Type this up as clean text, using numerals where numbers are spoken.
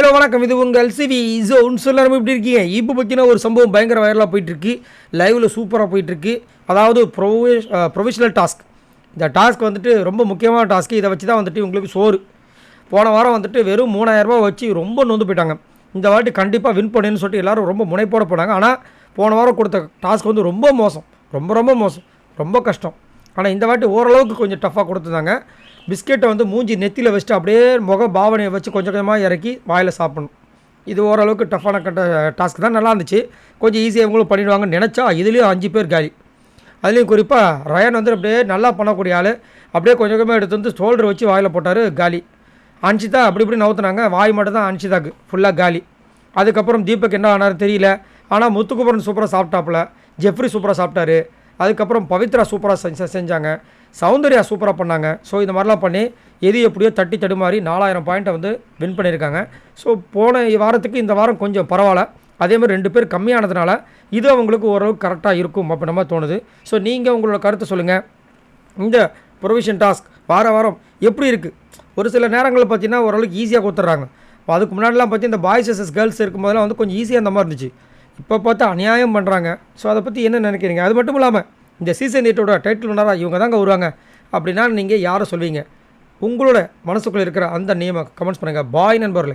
Hello வணக்கம். இது உங்கள் எல்சிவி ஜோன். எல்லாரும் எப்படி இருக்கீங்க? இப்போ பார்த்தீங்கன்னா ஒரு சம்பவம் பயங்கர வைரலாக போயிட்டுருக்கு. லைவில் சூப்பராக போயிட்டுருக்கு. அதாவது ப்ரொஃபஷனல் டாஸ்க். இந்த டாஸ்க் வந்துட்டு ரொம்ப முக்கியமான டாஸ்க்கு. இதை வச்சு தான் வந்துட்டு உங்களுக்கு சோறு. போன வாரம் வந்துட்டு வெறும் 3000 வச்சு ரொம்ப நொந்து போயிட்டாங்க. இந்த வாட்டி கண்டிப்பாக வின் பண்ணுன்னு சொல்லிட்டு எல்லோரும் ரொம்ப முனைப்போட போனாங்க. ஆனால் போன வாரம் கொடுத்த டாஸ்க் வந்து ரொம்ப மோசம், ரொம்ப மோசம், ரொம்ப கஷ்டம். ஆனால் இந்த வாட்டி ஓரளவுக்கு கொஞ்சம் டஃப்பாக கொடுத்துருந்தாங்க. பிஸ்கெட்டை வந்து மூஞ்சி நெத்தியில் வச்சுட்டு அப்படியே முக பாவனையை வச்சு கொஞ்சம் கொஞ்சமாக இறக்கி வாயில் சாப்பிடணும். இது ஓரளவுக்கு டஃப்பான டாஸ்க் தான். நல்லா இருந்துச்சு. கொஞ்சம் ஈஸியாக இவங்களும் பண்ணிவிடுவாங்கன்னு நினச்சா இதுலேயும் 5 பேர் காலி. அதுலேயும் குறிப்பாக ரயன் வந்து அப்படியே நல்லா பண்ணக்கூடிய ஆள். அப்படியே கொஞ்சம் கொஞ்சமாக எடுத்து வந்து ஷோல்டர் வச்சு வாயில் போட்டார், காலி. அன்ஷிதா அப்படி இப்படி நவுத்துனாங்க. வாய் மட்டும் தான் அன்ஷிதாக்கு ஃபுல்லாக காலி. அதுக்கப்புறம் தீபக் என்ன ஆனார் தெரியல. ஆனால் முத்துக்குமரன் சூப்பராக சாப்பிட்டாப்புல. ஜெஃப்ரி சூப்பராக சாப்பிட்டாரு. அதுக்கப்புறம் பவித்ரா சூப்பராக செஞ்சாங்க. சௌந்தர்யா சூப்பராக பண்ணாங்க. ஸோ இந்த மாதிரிலாம் பண்ணி எது எப்படியோ தட்டி தடுமாறி 4000 பாயிண்ட்டை வந்து வின் பண்ணியிருக்காங்க. ஸோ போன வாரத்துக்கு இந்த வாரம் கொஞ்சம் பரவாயில்ல. அதேமாதிரி 2 பேர் கம்மியானதுனால இது அவங்களுக்கு ஓரளவுக்கு கரெக்டாக இருக்கும் அப்படி நம்ம தோணுது. ஸோ நீங்கள் உங்களோட கருத்தை சொல்லுங்கள். இந்த ப்ரொவிஷன் டாஸ்க் வாரம் எப்படி இருக்குது? ஒரு சில நேரங்களில் பார்த்தீங்கன்னா ஓரளவுக்கு ஈஸியாக கொடுத்துட்றாங்க. அதுக்கு முன்னாடிலாம் பார்த்தீங்கன்னா இந்த பாய்ஸ் வர்சஸ் கேர்ள்ஸ் இருக்கும்போதெல்லாம் வந்து கொஞ்சம் ஈஸியாக அந்த மாதிரி இருந்துச்சு. இப்போ பார்த்தா அநியாயம் பண்ணுறாங்க. ஸோ அதை பற்றி என்ன நினைக்கிறீங்க? அது மட்டும் இல்லாமல் இந்த சீசன் 8ஓட டைட்டில் வின்னராக இவங்க தாங்க வருவாங்க அப்படின்னா நீங்கள் யாரை சொல்வீங்க? உங்களோட மனசுக்குள்ளே இருக்கிற அந்த நேமை கமெண்ட்ஸ் பண்ணுங்கள். பாய் நண்பர்களே.